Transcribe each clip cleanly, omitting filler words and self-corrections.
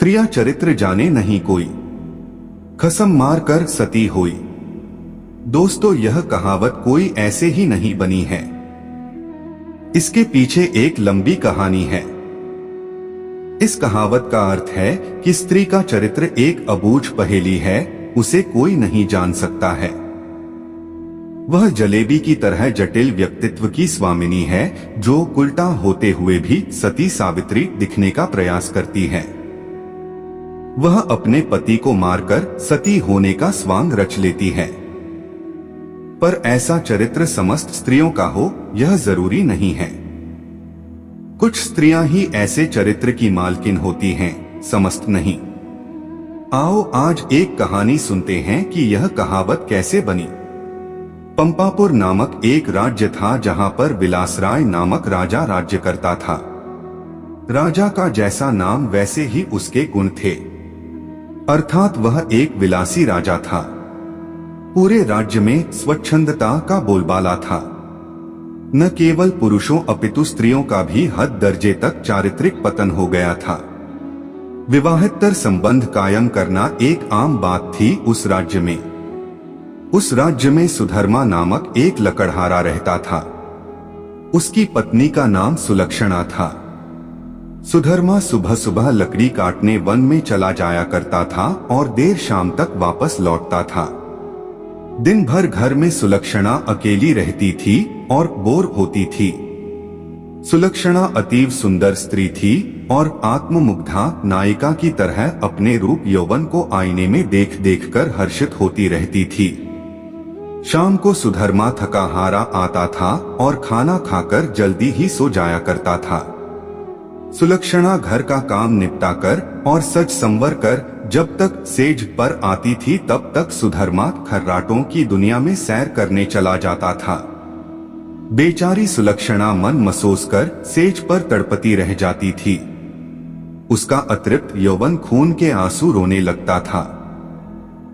स्त्रिया चरित्र जाने नहीं कोई, खसम मार कर सती हुई। दोस्तों, यह कहावत कोई ऐसे ही नहीं बनी है। इसके पीछे एक लंबी कहानी है। इस कहावत का अर्थ है कि स्त्री का चरित्र एक अबूझ पहेली है, उसे कोई नहीं जान सकता है। वह जलेबी की तरह जटिल व्यक्तित्व की स्वामिनी है, जो उल्टा होते हुए भी सती सावित्री दिखने का प्रयास करती है। वह अपने पति को मारकर सती होने का स्वांग रच लेती है। पर ऐसा चरित्र समस्त स्त्रियों का हो, यह जरूरी नहीं है। कुछ स्त्रियां ही ऐसे चरित्र की मालकिन होती हैं, समस्त नहीं। आओ आज एक कहानी सुनते हैं कि यह कहावत कैसे बनी। पंपापुर नामक एक राज्य था, जहां पर विलासराय नामक राजा राज्य करता था। राजा का जैसा नाम वैसे ही उसके गुण थे, अर्थात वह एक विलासी राजा था। पूरे राज्य में स्वच्छंदता का बोलबाला था। न केवल पुरुषों अपितु स्त्रियों का भी हद दर्जे तक चारित्रिक पतन हो गया था। विवाहेतर संबंध कायम करना एक आम बात थी उस राज्य में। उस राज्य में सुधर्मा नामक एक लकड़हारा रहता था। उसकी पत्नी का नाम सुलक्षणा था। सुधर्मा सुबह सुबह लकड़ी काटने वन में चला जाया करता था और देर शाम तक वापस लौटता था। दिन भर घर में सुलक्षणा अकेली रहती थी और बोर होती थी। सुलक्षणा अतीव सुंदर स्त्री थी और आत्ममुग्धा नायिका की तरह अपने रूप यौवन को आईने में देख देख कर हर्षित होती रहती थी। शाम को सुधर्मा थका हारा आता था और खाना खाकर जल्दी ही सो जाया करता था। सुलक्षणा घर का काम निपटाकर और सज संवर कर जब तक सेज पर आती थी, तब तक सुधर्मा खर्राटों की दुनिया में सैर करने चला जाता था। बेचारी सुलक्षणा मन मसोस कर सेज पर तड़पती रह जाती थी। उसका अतृप्त यौवन खून के आंसू रोने लगता था।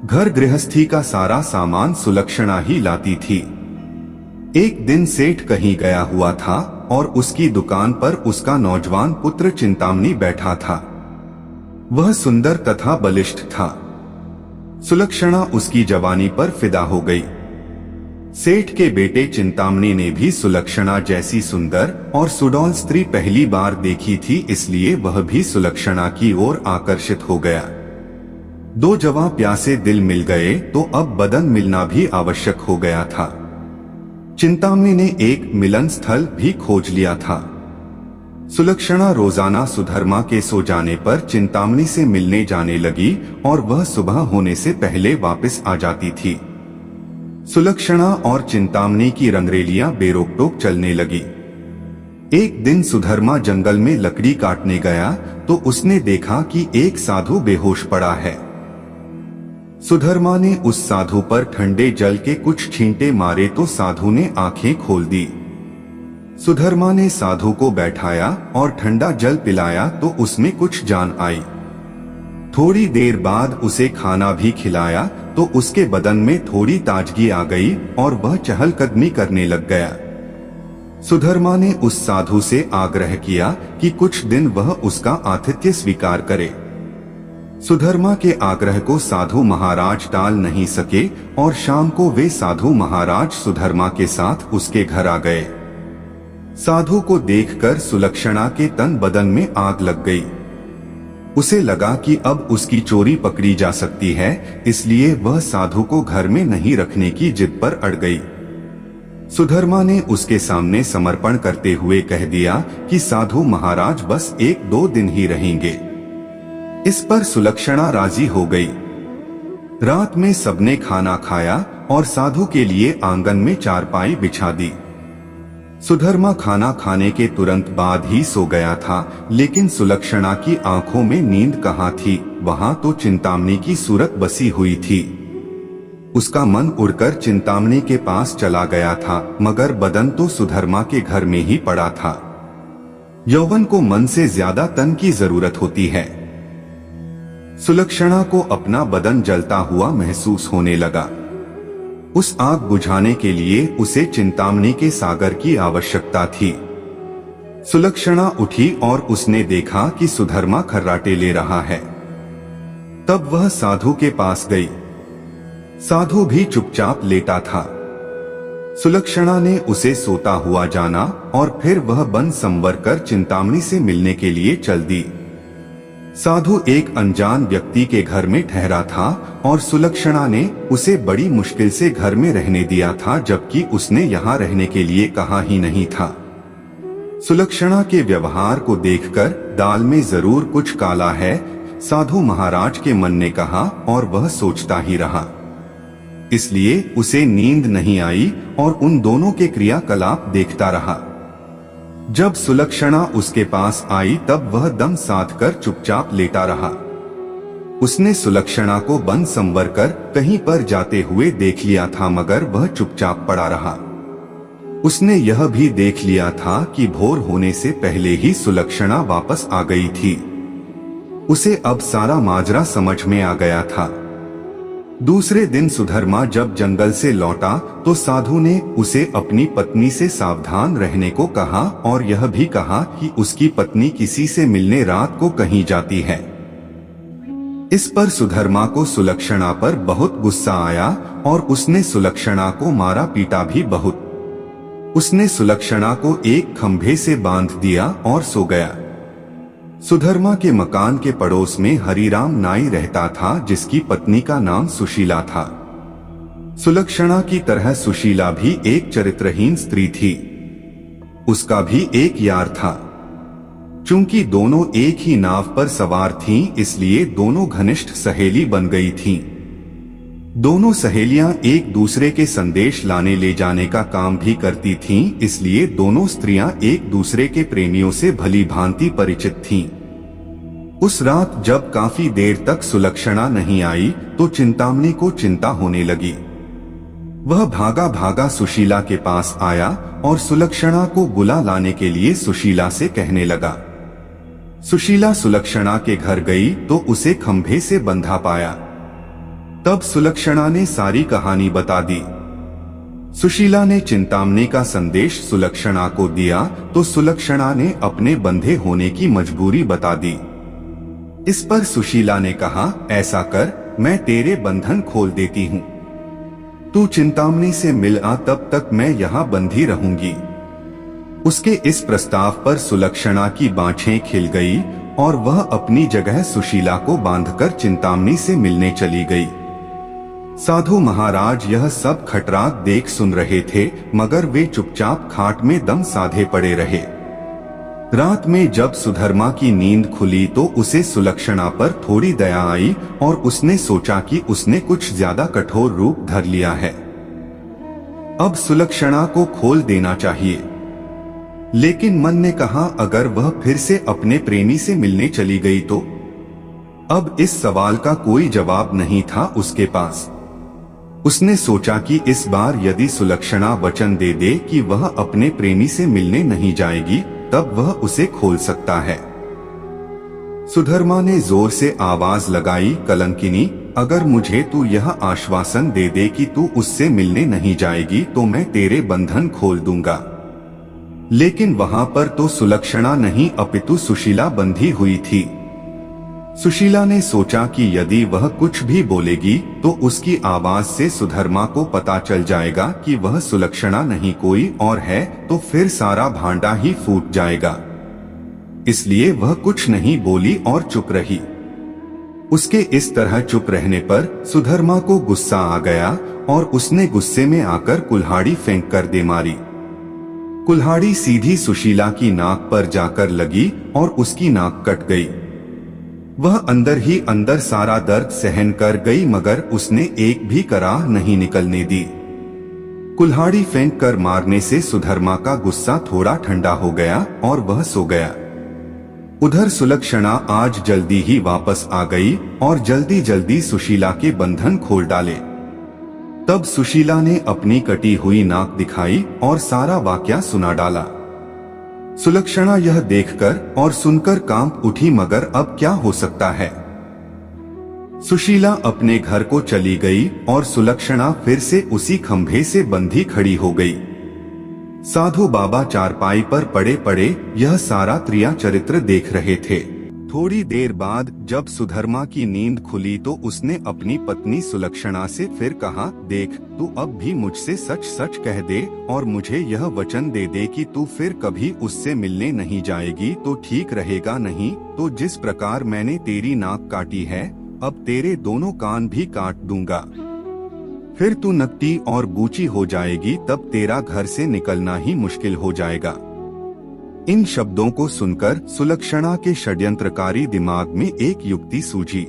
घर गृहस्थी का सारा सामान सुलक्षणा ही लाती थी। एक दिन सेठ कहीं गया हुआ था और उसकी दुकान पर उसका नौजवान पुत्र चिंतामणि बैठा था। वह सुंदर तथा बलिष्ठ था। सुलक्षणा उसकी जवानी पर फिदा हो गई। सेठ के बेटे चिंतामणि ने भी सुलक्षणा जैसी सुंदर और सुडौल स्त्री पहली बार देखी थी, इसलिए वह भी सुलक्षणा की ओर आकर्षित हो गया। दो जवां प्यासे दिल मिल गए तो अब बदन मिलना भी आवश्यक हो गया था। चिंतामणि ने एक मिलन स्थल भी खोज लिया था। सुलक्षणा रोजाना सुधर्मा के सो जाने पर चिंतामणि से मिलने जाने लगी और वह सुबह होने से पहले वापस आ जाती थी। सुलक्षणा और चिंतामणि की रंगरेलियां बेरोक-टोक चलने लगी। एक दिन सुधर्मा जंगल में लकड़ी काटने गया तो उसने देखा कि एक साधु बेहोश पड़ा है। सुधर्मा ने उस साधु पर ठंडे जल के कुछ छींटे मारे तो साधु ने आंखें खोल दी। सुधर्मा ने साधु को बैठाया और ठंडा जल पिलाया तो उसमें कुछ जान आई। थोड़ी देर बाद उसे खाना भी खिलाया तो उसके बदन में थोड़ी ताजगी आ गई और वह चहलकदमी करने लग गया। सुधर्मा ने उस साधु से आग्रह किया कि कुछ दिन वह उसका आतिथ्य स्वीकार करे। सुधर्मा के आग्रह को साधु महाराज टाल नहीं सके और शाम को वे साधु महाराज सुधर्मा के साथ उसके घर आ गए। साधु को देखकर सुलक्षणा के तन बदन में आग लग गई। उसे लगा कि अब उसकी चोरी पकड़ी जा सकती है, इसलिए वह साधु को घर में नहीं रखने की जिद पर अड़ गई। सुधर्मा ने उसके सामने समर्पण करते हुए कह दिया कि साधु महाराज बस 1-2 दिन ही रहेंगे। इस पर सुलक्षणा राजी हो गई। रात में सबने खाना खाया और साधु के लिए आंगन में चारपाई बिछा दी। सुधर्मा खाना खाने के तुरंत बाद ही सो गया था, लेकिन सुलक्षणा की आंखों में नींद कहाँ थी, वहां तो चिंतामणि की सूरत बसी हुई थी। उसका मन उड़कर चिंतामणि के पास चला गया था, मगर बदन तो सुधर्मा के घर में ही पड़ा था। यौवन को मन से ज्यादा तन की जरूरत होती है। सुलक्षणा को अपना बदन जलता हुआ महसूस होने लगा। उस आग बुझाने के लिए उसे चिंतामणि के सागर की आवश्यकता थी। सुलक्षणा उठी और उसने देखा कि सुधर्मा खर्राटे ले रहा है। तब वह साधु के पास गई। साधु भी चुपचाप लेटा था। सुलक्षणा ने उसे सोता हुआ जाना और फिर वह बन संवर कर चिंतामणि से मिलने के लिए चल दी। साधु एक अनजान व्यक्ति के घर में ठहरा था और सुलक्षणा ने उसे बड़ी मुश्किल से घर में रहने दिया था, जबकि उसने यहाँ रहने के लिए कहा ही नहीं था। सुलक्षणा के व्यवहार को देखकर दाल में जरूर कुछ काला है, साधु महाराज के मन ने कहा और वह सोचता ही रहा। इसलिए उसे नींद नहीं आई और उन दोनों के क्रियाकलाप देखता रहा। जब सुलक्षणा उसके पास आई तब वह दम साध कर चुपचाप लेटा रहा। उसने सुलक्षणा को बन संवर कर कहीं पर जाते हुए देख लिया था, मगर वह चुपचाप पड़ा रहा। उसने यह भी देख लिया था कि भोर होने से पहले ही सुलक्षणा वापस आ गई थी। उसे अब सारा माजरा समझ में आ गया था। दूसरे दिन सुधर्मा जब जंगल से लौटा तो साधु ने उसे अपनी पत्नी से सावधान रहने को कहा और यह भी कहा कि उसकी पत्नी किसी से मिलने रात को कहीं जाती है। इस पर सुधर्मा को सुलक्षणा पर बहुत गुस्सा आया और उसने सुलक्षणा को मारा पीटा भी बहुत। उसने सुलक्षणा को एक खंभे से बांध दिया और सो गया। सुधर्मा के मकान के पड़ोस में हरिराम नाई रहता था, जिसकी पत्नी का नाम सुशीला था। सुलक्षणा की तरह सुशीला भी एक चरित्रहीन स्त्री थी। उसका भी एक यार था। चूंकि दोनों एक ही नाव पर सवार थीं, इसलिए दोनों घनिष्ठ सहेली बन गई थीं। दोनों सहेलियां एक दूसरे के संदेश लाने ले जाने का काम भी करती थीं, इसलिए दोनों स्त्रियां एक दूसरे के प्रेमियों से भली भांति परिचित थीं। उस रात जब काफी देर तक सुलक्षणा नहीं आई तो चिंतामणि को चिंता होने लगी। वह भागा भागा सुशीला के पास आया और सुलक्षणा को बुला लाने के लिए सुशीला से कहने लगा। सुशीला सुलक्षणा के घर गई तो उसे खंभे से बंधा पाया। तब सुलक्षणा ने सारी कहानी बता दी। सुशीला ने चिंतामणि का संदेश सुलक्षणा को दिया तो सुलक्षणा ने अपने बंधे होने की मजबूरी बता दी। इस पर सुशीला ने कहा, ऐसा कर, मैं तेरे बंधन खोल देती हूँ। तू चिंतामणि से मिल आ, तब तक मैं यहाँ बंधी रहूंगी। उसके इस प्रस्ताव पर सुलक्षणा की बाँछें खिल गई और वह अपनी जगह सुशीला को बांधकर चिंतामणि से मिलने चली गई। साधु महाराज यह सब खटराग देख सुन रहे थे, मगर वे चुपचाप खाट में दम साधे पड़े रहे। रात में जब सुधर्मा की नींद खुली तो उसे सुलक्षणा पर थोड़ी दया आई और उसने सोचा कि उसने कुछ ज्यादा कठोर रूप धर लिया है। अब सुलक्षणा को खोल देना चाहिए। लेकिन मन ने कहा, अगर वह फिर से अपने प्रेमी से मिलने चली गई तो? अब इस सवाल का कोई जवाब नहीं था उसके पास। उसने सोचा कि इस बार यदि सुलक्षणा वचन दे दे कि वह अपने प्रेमी से मिलने नहीं जाएगी, तब वह उसे खोल सकता है। सुधर्मा ने जोर से आवाज लगाई, कलंकिनी, अगर मुझे तू यह आश्वासन दे दे कि तू उससे मिलने नहीं जाएगी तो मैं तेरे बंधन खोल दूंगा। लेकिन वहां पर तो सुलक्षणा नहीं अपितु सुशीला बंधी हुई थी। सुशीला ने सोचा कि यदि वह कुछ भी बोलेगी तो उसकी आवाज से सुधर्मा को पता चल जाएगा कि वह सुलक्षणा नहीं कोई और है, तो फिर सारा भांडा ही फूट जाएगा। इसलिए वह कुछ नहीं बोली और चुप रही। उसके इस तरह चुप रहने पर सुधर्मा को गुस्सा आ गया और उसने गुस्से में आकर कुल्हाड़ी फेंक कर दे मारी। कुल्हाड़ी सीधी सुशीला की नाक पर जाकर लगी और उसकी नाक कट गई। वह अंदर ही अंदर सारा दर्द सहन कर गई, मगर उसने एक भी कराह नहीं निकलने दी। कुल्हाड़ी फेंक कर मारने से सुधर्मा का गुस्सा थोड़ा ठंडा हो गया और वह सो गया। उधर सुलक्षणा आज जल्दी ही वापस आ गई और जल्दी जल्दी सुशीला के बंधन खोल डाले। तब सुशीला ने अपनी कटी हुई नाक दिखाई और सारा वाकया सुना डाला। सुलक्षणा यह देखकर और सुनकर कांप उठी, मगर अब क्या हो सकता है। सुशीला अपने घर को चली गई और सुलक्षणा फिर से उसी खंभे से बंधी खड़ी हो गई। साधु बाबा चारपाई पर पड़े पड़े यह सारा क्रिया चरित्र देख रहे थे। थोड़ी देर बाद जब सुधर्मा की नींद खुली तो उसने अपनी पत्नी सुलक्षणा से फिर कहा, देख, तू अब भी मुझसे सच सच कह दे और मुझे यह वचन दे दे कि तू फिर कभी उससे मिलने नहीं जाएगी तो ठीक रहेगा, नहीं तो जिस प्रकार मैंने तेरी नाक काटी है अब तेरे दोनों कान भी काट दूंगा। फिर तू नकटी और बूची हो जाएगी, तब तेरा घर से निकलना ही मुश्किल हो जाएगा। इन शब्दों को सुनकर सुलक्षणा के षड्यंत्रकारी दिमाग में एक युक्ति सूझी।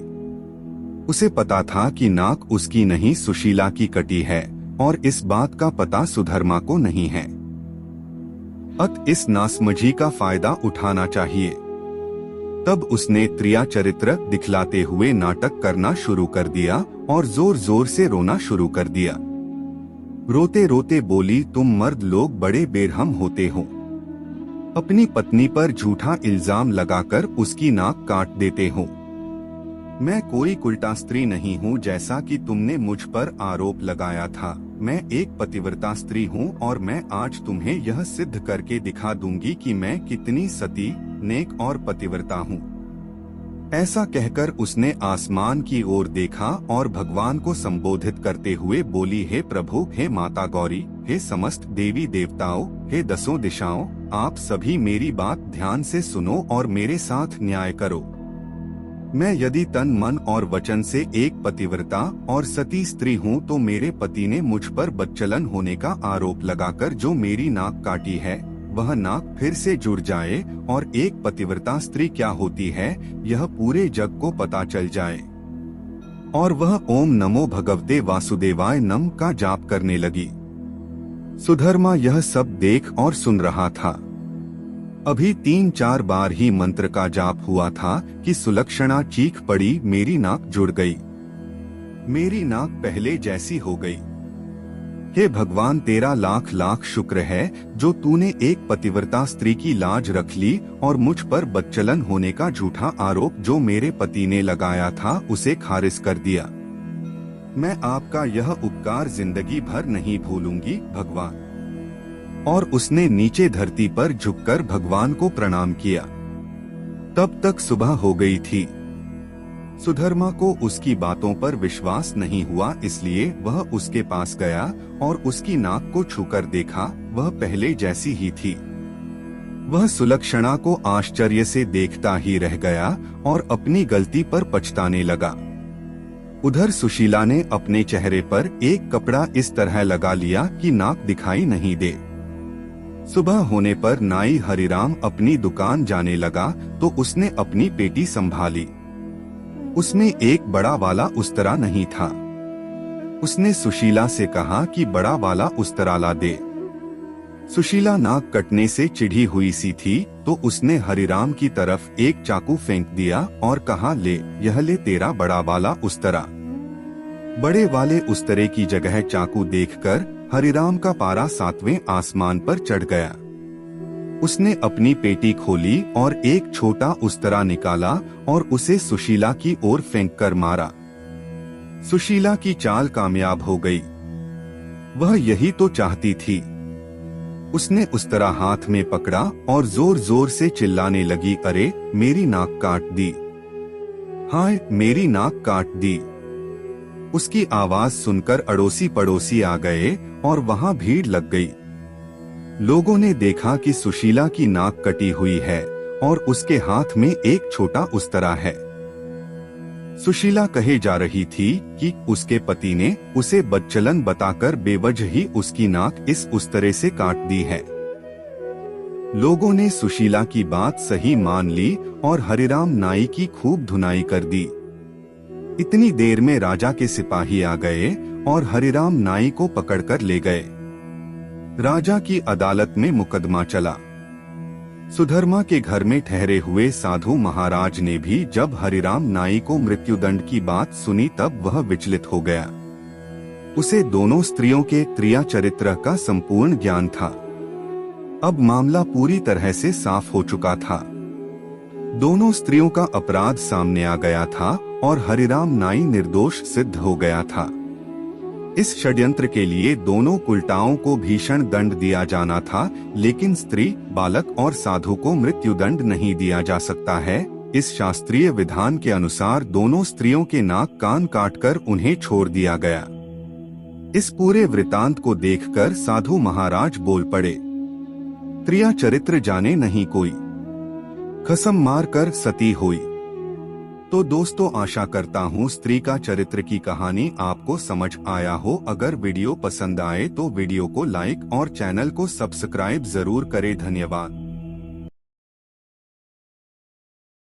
उसे पता था कि नाक उसकी नहीं सुशीला की कटी है और इस बात का पता सुधर्मा को नहीं है। अत इस नासमझी का फायदा उठाना चाहिए। तब उसने त्रिया चरित्र दिखलाते हुए नाटक करना शुरू कर दिया और जोर जोर से रोना शुरू कर दिया। रोते रोते बोली, तुम मर्द लोग बड़े बेरहम होते हो, अपनी पत्नी पर झूठा इल्जाम लगाकर उसकी नाक काट देते हो। मैं कोई कुलटा स्त्री नहीं हूँ जैसा कि तुमने मुझ पर आरोप लगाया था। मैं एक पतिव्रता स्त्री हूँ और मैं आज तुम्हें यह सिद्ध करके दिखा दूंगी कि मैं कितनी सती, नेक और पतिव्रता हूँ। ऐसा कहकर उसने आसमान की ओर देखा और भगवान को संबोधित करते हुए बोली, हे प्रभु, हे माता गौरी, हे समस्त देवी देवताओं, हे दसों दिशाओं, आप सभी मेरी बात ध्यान से सुनो और मेरे साथ न्याय करो। मैं यदि तन मन और वचन से एक पतिव्रता और सती स्त्री हूँ तो मेरे पति ने मुझ पर बच्चलन होने का आरोप लगाकर जो मेरी नाक काटी है वह नाक फिर से जुड़ जाए और एक पतिव्रता स्त्री क्या होती है यह पूरे जग को पता चल जाए। और वह ओम नमो भगवते वासुदेवाय नम का जाप करने लगी। सुधर्मा यह सब देख और सुन रहा था। अभी 3-4 बार ही मंत्र का जाप हुआ था कि सुलक्षणा चीख पड़ी, मेरी नाक जुड़ गई, मेरी नाक पहले जैसी हो गई। हे भगवान, तेरा लाख लाख शुक्र है जो तूने एक पतिव्रता स्त्री की लाज रख ली और मुझ पर बच्चलन होने का झूठा आरोप जो मेरे पति ने लगाया था उसे खारिज कर दिया। मैं आपका यह उपकार जिंदगी भर नहीं भूलूंगी भगवान। और उसने नीचे धरती पर झुककर भगवान को प्रणाम किया। तब तक सुबह हो गई थी। सुधर्मा को उसकी बातों पर विश्वास नहीं हुआ, इसलिए वह उसके पास गया और उसकी नाक को छूकर देखा, वह पहले जैसी ही थी। वह सुलक्षणा को आश्चर्य से देखता ही रह गया और अपनी गलती पर पछताने लगा। उधर सुशीला ने अपने चेहरे पर एक कपड़ा इस तरह लगा लिया कि नाक दिखाई नहीं दे। सुबह होने पर नाई हरिराम अपनी दुकान जाने लगा तो उसने अपनी पेटी संभाली। उसमें एक बड़ा वाला उस्तरा नहीं था। उसने सुशीला से कहा कि बड़ा वाला उस्तरा ला दे। सुशीला नाक कटने से चिढ़ी हुई सी थी तो उसने हरिराम की तरफ एक चाकू फेंक दिया और कहा, ले, यह ले तेरा बड़ा वाला उस्तरा। बड़े वाले उस्तरे की जगह चाकू देखकर हरिराम का पारा 7वें आसमान पर चढ़ गया। उसने अपनी पेटी खोली और एक छोटा उस्तरा निकाला और उसे सुशीला की ओर फेंक कर मारा। सुशीला की चाल कामयाब हो गई। वह यही तो चाहती थी। उसने उस्तरा हाथ में पकड़ा और जोर जोर से चिल्लाने लगी, अरे मेरी नाक काट दी, हाय मेरी नाक काट दी। उसकी आवाज सुनकर अड़ोसी पड़ोसी आ गए और वहां भीड़ लग गई। लोगों ने देखा कि सुशीला की नाक कटी हुई है और उसके हाथ में एक छोटा उस्तरा है। सुशीला कहे जा रही थी कि उसके पति ने उसे बच्चलन बताकर बेवजह ही उसकी नाक इस उस्तरे से काट दी है। लोगों ने सुशीला की बात सही मान ली और हरिराम नाई की खूब धुनाई कर दी। इतनी देर में राजा के सिपाही आ गए और हरिराम नाई को पकड़कर ले गए। राजा की अदालत में मुकदमा चला। सुधर्मा के घर में ठहरे हुए साधु महाराज ने भी जब हरिराम नाई को मृत्युदंड की बात सुनी तब वह विचलित हो गया। उसे दोनों स्त्रियों के त्रिया चरित्र का संपूर्ण ज्ञान था। अब मामला पूरी तरह से साफ हो चुका था। दोनों स्त्रियों का अपराध सामने आ गया था और हरिराम नाई निर्दोष सिद्ध हो गया था। इस षड्यंत्र के लिए दोनों कुलटाओं को भीषण दंड दिया जाना था, लेकिन स्त्री, बालक और साधु को मृत्युदंड नहीं दिया जा सकता है, इस शास्त्रीय विधान के अनुसार दोनों स्त्रियों के नाक कान काटकर उन्हें छोड़ दिया गया। इस पूरे वृतांत को देखकर साधु महाराज बोल पड़े, स्त्रियां चरित्र जाने नहीं कोई, कसम मार कर सती हुई। तो दोस्तों, आशा करता हूँ स्त्री का चरित्र की कहानी आपको समझ आया हो। अगर वीडियो पसंद आए तो वीडियो को लाइक और चैनल को सब्सक्राइब जरूर करें। धन्यवाद।